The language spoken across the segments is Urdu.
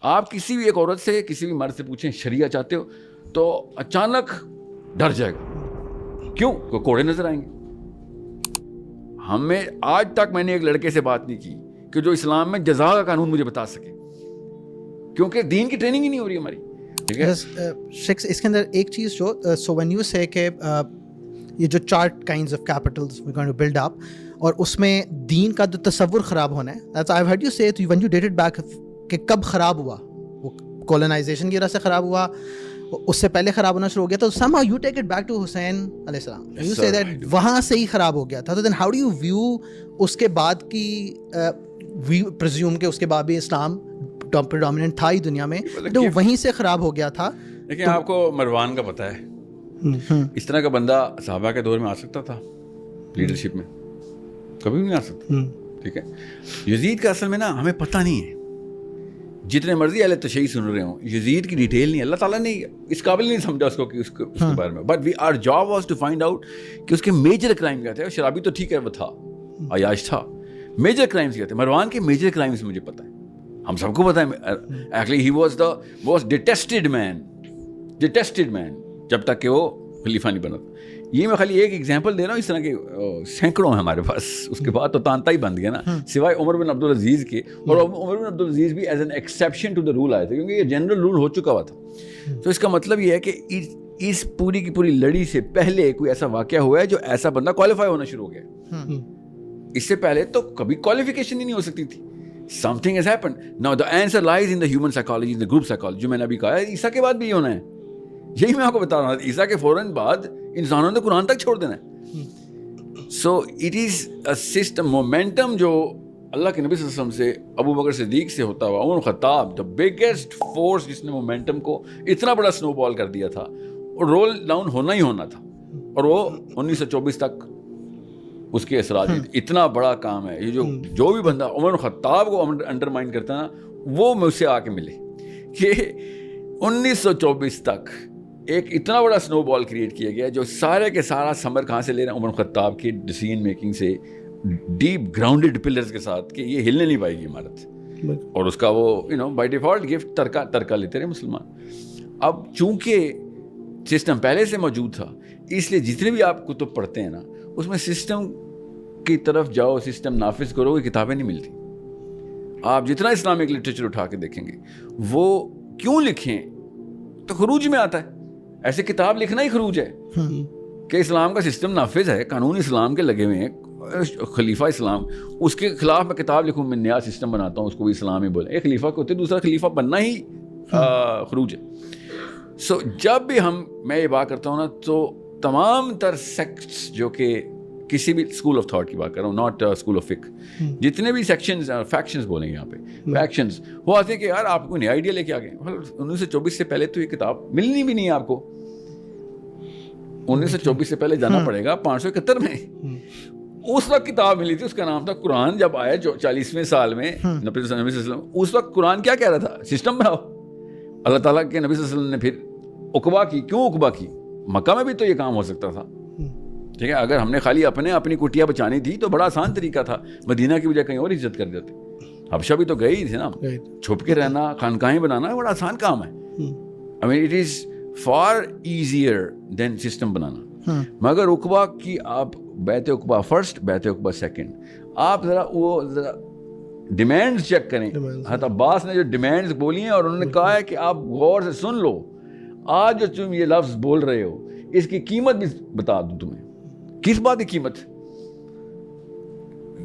آپ کسی بھی ایک عورت سے کسی بھی مرد سے پوچھیں شریعہ چاہتے ہو تو اچانک ڈر جائے گا. کیوں؟ کوئی کوڑے نظر آئیں گے. ہمیں آج تک میں نے ایک لڑکے سے بات نہیں کی کہ جو اسلام میں جزا کا قانون مجھے بتا سکے, کیونکہ دین کی ٹریننگ ہی نہیں ہو رہی ہماری. ٹھیک ہے, اس کے اندر ایک چیز جو سو وین یو سے کہ یہ جو 4 kinds of capitals we're going to build up, اور اس میں دین کا جو تصور خراب ہونا ہے, that's I've heard you say when you dated back کہ کب خراب ہوا, وہ کولونائزیشن کی وجہ سے خراب ہوا, اس سے پہلے خراب ہونا شروع ہو گیا, تو somehow you take it back to حسین علیہ السلام, you say that وہاں سے ہی خراب ہو گیا تھا. تو then how do you view اس کے بعد کی we presume کہ اس کے بعد بھی اسلام predominant تھا ہی دنیا میں, تو وہیں سے خراب ہو گیا تھا. لیکن آپ کو مروان کا پتہ ہے اس طرح کا بندہ صحابہ کے دور میں آ سکتا تھا لیڈرشپ میں؟ کبھی بھی نہیں آ سکتا. ٹھیک ہے, یزید کا اصل میں نا ہمیں پتہ نہیں ہے, جتنے مرضی اہل تشیع سن رہے ہوں, یزید کی ڈیٹیل نہیں, اللہ تعالیٰ نے اس قابل نہیں سمجھا اس کو کہ اس کے بارے میں. But our job was to find out کہ اس کے میجر کرائم کیا تھے. شرابی تو ٹھیک ہے وہ تھا, عیاش تھا, میجر کرائمس کیا تھے. مروان کے میجر کرائمس مجھے پتہ ہے, ہم سب کو پتہ ہے. Actually he was the most detested man جب تک کہ وہ خلیفہ نہیں بنا. یہ میں خالی ایک ایگزامپل دے رہا ہوں, اس طرح کے سینکڑوں ہیں ہمارے پاس. اس کے بعد تو تانتا ہی بند گیا نا, سوائے عمر بن عبدالعزیز کے. اور عمر بن عبدالعزیز بھی as an exception to the rule آئے تھے, کیونکہ یہ جنرل رول ہو چکا ہوا تھا. تو اس کا مطلب یہ ہے کہ اس پوری کی پوری لڑی سے پہلے کوئی ایسا واقعہ ہوا ہے جو ایسا بندہ کوالیفائی ہونا شروع ہو گیا. اس سے پہلے تو کبھی کوالیفیکیشن ہی نہیں ہو سکتی تھی. Something has happened. Now the answer lies in the human psychology, in the group psychology. جو میں نے ابھی کہا ہے, عیسیٰ کے بعد بھی یہ ہونا ہے. یہی میں آپ کو بتا رہا ہوں, عیسیٰ کے فوراً بعد انسانوں نے قرآن تک چھوڑ دینا ہے. So it is a system, momentum جو اللہ کے نبی صلی اللہ علیہ وسلم سے, ابو بکر صدیق سے ہوتا ہوا, عمر خطاب, the biggest force جس نے مومنٹم کو اتنا بڑا سنو بال کر دیا تھا, اور رول ڈاؤن ہونا ہی ہونا تھا. اور وہ 1924 تک اس کے اثرات, اتنا بڑا کام ہے. یہ جو بھی بندہ عمر خطاب کو انڈرمائن کرتا ہے نا, وہ مجھ سے آ کے ملے کہ 1924 تک ایک اتنا بڑا سنو بال کریٹ کیا گیا جو سارے کے سارا سمر کہاں سے لے رہے ہیں, عمر خطاب کی ڈیسیژن میکنگ سے, ڈیپ گراؤنڈڈ پلرز کے ساتھ, کہ یہ ہلنے نہیں پائے گی عمارت. اور اس کا وہ بائی ڈیفالٹ گفٹ ترکہ لیتے رہے مسلمان. اب چونکہ سسٹم پہلے سے موجود تھا, اس لیے جتنے بھی آپ کتب پڑھتے ہیں نا, اس میں سسٹم کی طرف جاؤ, سسٹم نافذ کرو, یہ کتابیں نہیں ملتی. آپ جتنا اسلامک لٹریچر اٹھا کے دیکھیں گے, وہ کیوں لکھیں تو خروج میں آتا ہے. ایسے کتاب لکھنا ہی خروج ہے کہ اسلام کا سسٹم نافذ ہے, قانون اسلام کے لگے ہوئے ہیں, خلیفہ اسلام, اس کے خلاف میں کتاب لکھوں, میں نیا سسٹم بناتا ہوں, اس کو بھی اسلام ہی بولیں. ایک خلیفہ کو ہوتے, دوسرا خلیفہ بننا ہی خروج ہے. سو جب بھی میں یہ بات کرتا ہوں نا, تو تمام تر سیکٹس جو کہ کسی بھی اسکول آف تھاٹ کی بات کر رہا ہوں, ناٹ اسکول آف فقہ, جتنے بھی سیکشنز, فیکشنز بولیں گے یہاں پہ, فیکشنز وہ آتے ہیں کہ یار آپ کو نیا آئیڈیا لے کے آ گئے. 1924 سے پہلے تو یہ کتاب ملنی بھی نہیں ہے آپ کو. 1924 سے پہلے جانا پڑے گا 571 میں. اس وقت کتاب ملی تھی, اس کا نام تھا قرآن. جب آیا 40ویں سال میں نبی صلی اللہ علیہ وسلم, اس وقت قرآن کیا کہہ رہا تھا, سسٹم بناؤ. اللہ تعالیٰ کے نبی صلی اللہ علیہ وسلم نے پھر عقبہ کی. کیوں عقبہ کی؟ مکہ میں بھی تو یہ کام ہو سکتا تھا. ٹھیک ہے, اگر ہم نے خالی اپنی کٹیا بچانی تھی تو بڑا آسان طریقہ تھا, مدینہ کی وجہ کہیں اور عزت کر دیتے. حبشہ بھی تو گئے ہی تھے نا, چھپ کے رہنا, خانقاہیں بنانا بڑا آسان کام ہے. I mean it is far easier than system بنانا. مگر عقبہ کی آپ بیعت عقبہ فرسٹ, بیعت عقبہ سیکنڈ, آپ ذرا ڈیمانڈز چیک کریں. حضرت عباس نے جو ڈیمانڈز بولی ہیں, اور انہوں نے کہا ہے کہ آپ غور سے سن لو, آج جو تم یہ لفظ بول رہے ہو اس کی قیمت بھی بتا دوں تمہیں. کس بات کی قیمت؟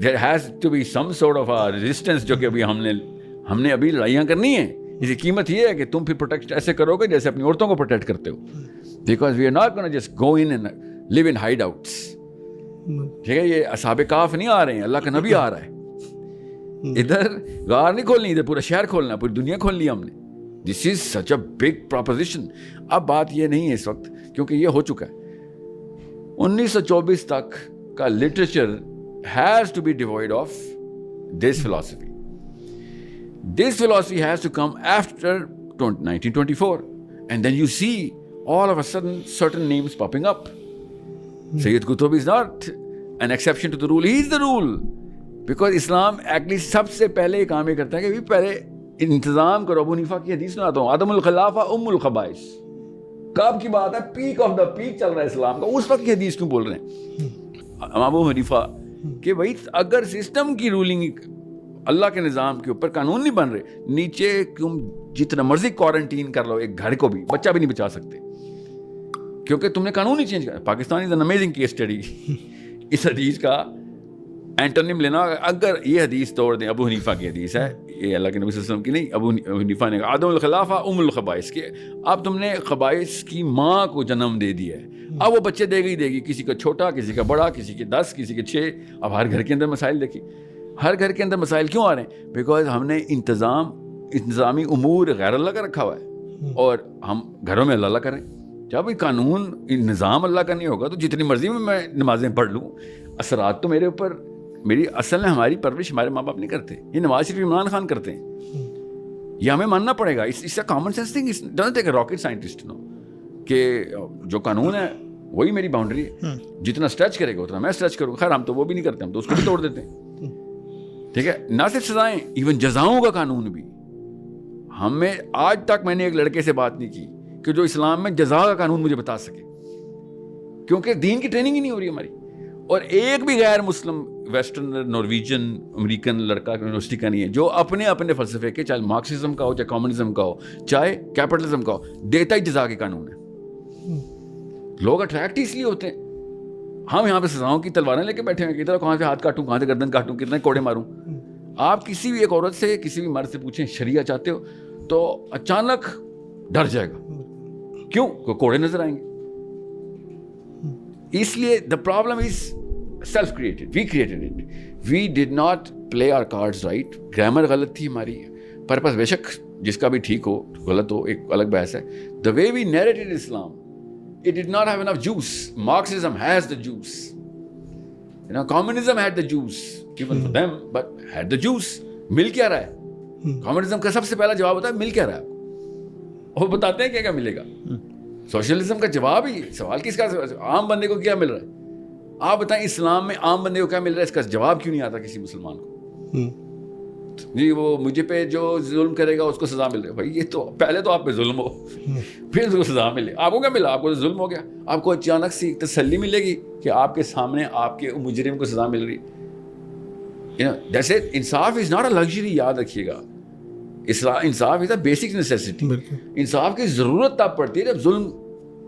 There has to be some sort of a resistance جو کہ ابھی ہم نے ابھی لڑائیاں کرنی ہیں. اس کی قیمت یہ ہے کہ تم پھر پروٹیکٹ ایسے کرو گے جیسے اپنی عورتوں کو پروٹیکٹ کرتے ہو. Because we are not going to just go in and live in hideouts. ٹھیک ہے, یہ اصحاب کہف نہیں آ رہے ہیں, اللہ کا نبی آ رہا ہے. ادھر غار نہیں کھولنی, ادھر پورا شہر کھولنا, پوری دنیا کھول لی ہم نے. This is such a big proposition. اب بات یہ نہیں ہے اس وقت, کیونکہ یہ ہو چکا ہے. 1924 تک کا literature has to be devoid of this philosophy. This philosophy has to come after 1924. And then you see all of a sudden certain names popping up. Sayyid Qutb is not an exception to the rule. He is the rule. Because Islam actually سب سے پہلے کام یہ کرتا ہے کہ پہلے انتظام کرو. ابو حنیفہ کی حدیث سناتا ہوں, عدم الخلافہ ام الخبائث. کب کی بات ہے؟ پیک آف دا پیک چل رہا ہے اسلام کا, اس وقت کی حدیث کیوں بول رہے ہیں ابو حنیفہ کہ بھائی اگر سسٹم کی رولنگ اللہ کے نظام کے اوپر قانون نہیں بن رہے, نیچے تم جتنا مرضی کوارنٹین کر لو ایک گھر کو بھی, بچہ بھی نہیں بچا سکتے کیونکہ تم نے قانون ہی چینج کیا. Pakistan is an amazing case study. اس حدیث کا اینٹونیم لینا, اگر یہ حدیث توڑ دیں, ابو حنیفہ کی حدیث ہے, یہ اللہ کے نبی صلی اللہ علیہ وسلم کی نہیں, ابو حنیفہ نے کہا عدم الخلافہ ام الخبائث, کہ اب تم نے خبائث کی ماں کو جنم دے دیا ہے, اب وہ بچے دے گی, کسی کا چھوٹا, کسی کا بڑا, کسی کے 10, کسی کے 6. اب ہر گھر کے اندر مسائل دیکھیے, ہر گھر کے اندر مسائل کیوں آ رہے ہیں؟ بیکاز ہم نے انتظامی امور غیر اللہ کا رکھا ہوا ہے اور ہم گھروں میں اللہ کریں. جب قانون نظام اللہ کا نہیں ہوگا تو جتنی مرضی میں نمازیں پڑھ لوں, اثرات تو میرے اوپر, میری اصل میں ہماری پرورش ہمارے ماں باپ نہیں کرتے, یہ نواز شریف عمران خان کرتے ہیں. یہ ہمیں ماننا پڑے گا. اس common sense thing, doesn't take a rocket scientist know کہ جو قانون ہے وہی میری باؤنڈری ہے, جتنا اسٹریچ کرے گا اتنا میں اسٹریچ کروں. خیر ہم تو وہ بھی نہیں کرتے, ہم تو اس کو بھی توڑ دیتے ہیں. ٹھیک ہے, نہ صرف سزائیں, ایون جزاؤں کا قانون بھی. ہمیں آج تک میں نے ایک لڑکے سے بات نہیں کی کہ جو اسلام میں جزا کا قانون مجھے بتا سکے, کیونکہ دین کی ٹریننگ ہی نہیں ہو رہی ہماری. اور ایک بھی غیر مسلم ویسٹرن نارویجن امریکن لڑکا یونیورسٹی کا نہیں ہے جو اپنے اپنے فلسفے کے, چاہے مارکسزم کا ہو, چاہے کمیونزم کا ہو, چاہے کیپٹلزم کا ہو, دیتا ہی جزا کے قانون ہے. لوگ اٹریکٹ اس لیے ہوتے ہیں. ہم یہاں پہ سزاؤں کی تلواریں لے کے بیٹھے ہیں کہ ادھر کہاں سے ہاتھ کاٹوں, کہاں سے گردن کاٹوں, کتنے کوڑے ماروں. آپ کسی بھی ایک عورت سے, کسی بھی مرد سے پوچھیں شریعہ چاہتے ہو تو اچانک ڈر جائے گا. کیوں؟ کوڑے نظر آئیں گے. اس لیے the problem is self created, we created it, we did not play our cards right. Grammar غلط تھی ہماری, پرپس بے شک جس کا بھی ٹھیک ہو غلط ہو ایک الگ بحث ہے. The way we narrated Islam, it did not have enough juice. Marxism has the juice. Communism had the juice, even for them, but had the juice. مل کیا رہا ہے؟ کمیونزم کا سب سے پہلا جواب ہوتا ہے مل کیا رہا ہے. وہ بتاتے ہیں کیا ملے گا. سوشلزم کا جواب ہی, سوال کس کا, عام بندے کو کیا مل رہا ہے. آپ بتائیں اسلام میں عام بندے کو کیا مل رہا ہے, اس کا جواب کیوں نہیں آتا کسی مسلمان کو. جی وہ مجھے پہ جو ظلم کرے گا اس کو سزا مل رہی ہے. بھائی یہ تو پہلے تو آپ پہ ظلم ہو, پھر اس کو سزا ملے. آپ کو کیا ملا؟ آپ کو تو ظلم ہو گیا. آپ کو اچانک سی تسلی ملے گی کہ آپ کے سامنے آپ کے مجرم کو سزا مل رہی. That's it. انصاف از ناٹ اے لگژری, یاد رکھیے گا. انصاف از اے بیسک نیسیسٹی. انصاف کی ضرورت تب پڑتی ہے جب ظلم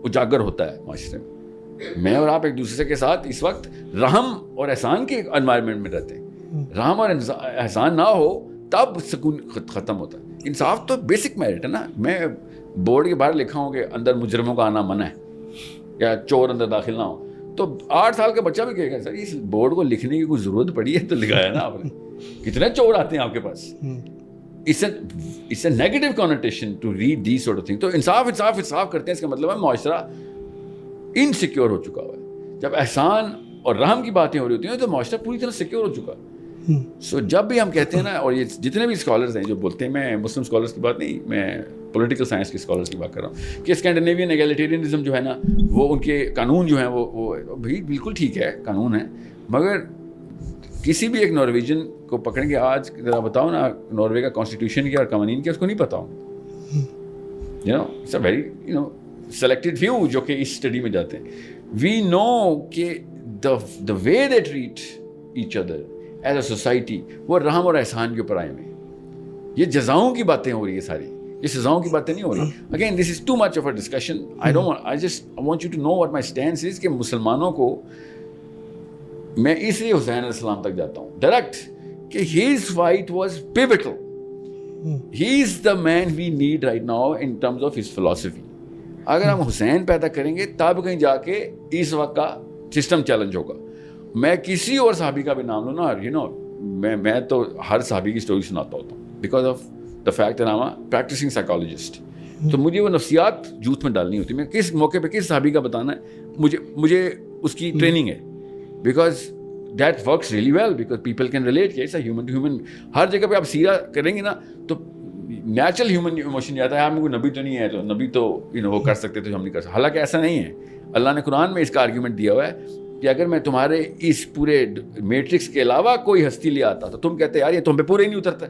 اجاگر ہوتا ہے معاشرے میں. میں اور آپ ایک دوسرے کے ساتھ اس وقت رحم اور احسان کے انوائرمنٹ میں رہتے ہیں. رحم اور احسان نہ ہو تب سکون ختم ہوتا ہے. انصاف تو بیسک میرٹ ہے نا. میں بورڈ کے باہر لکھا ہوں کہ اندر مجرموں کا آنا منع ہے یا چور اندر داخل نہ ہو, تو 8 سال کا بچہ بھی کہے گا سر اس بورڈ کو لکھنے کی کوئی ضرورت پڑی ہے تو لکھایا نا آپ نے. کتنے چور آتے ہیں آپ کے پاس. It's a negative connotation to read these sort of things. تو انصاف کرتے ہیں, اس کا مطلب ہے معاشرہ انسیکیور ہو چکا ہوا ہے. جب احسان اور رحم کی باتیں ہو رہی ہوتی ہیں تو معاشرہ پوری طرح سیکیور ہو چکا ہے. سو جب بھی ہم کہتے ہیں نا, اور یہ جتنے بھی اسکالرز ہیں جو بولتے ہیں, میں مسلم اسکالرز کی بات نہیں, میں پولیٹیکل سائنس کے اسکالرز کی بات کر رہا ہوں, کہ اسکینڈینیوین ایگیلیٹیرینزم جو ہے نا, وہ ان کے قانون جو ہیں وہ بھی بالکل ٹھیک ہے, قانون ہے, مگر کسی بھی ایک نارویجن کو پکڑیں گے آج ذرا بتاؤ نا ناروے کا کانسٹیٹیوشن کیا اور قوانین کیا, اس کو نہیں پتا ہوں. It's a very selected few جو کہ اس اسٹڈی میں جاتے ہیں. وی نو کہ the way they treat each other as a society, وہ رحم اور احسان کے اوپر آئے ہوئے. یہ جزاؤں کی باتیں ہو رہی ہیں ساری, یہ سزاؤں کی باتیں نہیں ہو رہی. Again this is too much of a discussion. I just want you to know what my stand is, کہ مسلمانوں کو میں اس لیے حسین علیہ السلام تک جاتا ہوں ڈائریکٹ, کہ his fight was pivotal. He is the man we need right now in terms of his philosophy. اگر ہم حسین پیدا کریں گے تب کہیں جا کے اس وقت کا سسٹم چیلنج ہوگا. میں کسی اور صحابی کا بھی نام لوں نا, میں تو ہر صحابی کی اسٹوری سناتا ہوتا ہوں, because of the fact that I am a practising psychologist. تو مجھے وہ نفسیات جوت میں ڈالنی ہوتی ہے. میں کس موقع پہ کس صحابی کا بتانا ہے, مجھے اس کی ٹریننگ ہے, because that works really well, because people can relate کہ ایسا ہیومن ٹو ہیومن. ہر جگہ پہ آپ سیرا کریں گے نا تو نیچرل ہیومن ایموشن جاتا ہے, ہم کوئی نبی تو نہیں ہے, تو نبی تو وہ کر سکتے تو ہم نہیں کر سکتے. حالانکہ ایسا نہیں ہے. اللہ نے قرآن میں اس کا آرگیومنٹ دیا ہوا ہے کہ اگر میں تمہارے اس پورے میٹرکس کے علاوہ کوئی ہستی لے آتا تو تم کہتے یار یہ تم پہ پورے ہی نہیں اترتا.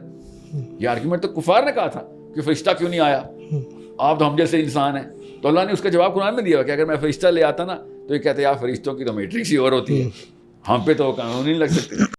یہ آرگیومنٹ تو کفار نے کہا تھا کہ فرشتہ کیوں نہیں آیا, آپ تو ہم جیسے انسان ہیں. تو اللہ نے اس کا جواب قرآن میں دیا کہ اگر میں فرشتہ لے آتا نا تو یہ کہتے ہیں یار فرشتوں کی تو میٹرکس ہی اور ہوتی ہے, ہم پہ تو قانون نہیں لگ سکتے.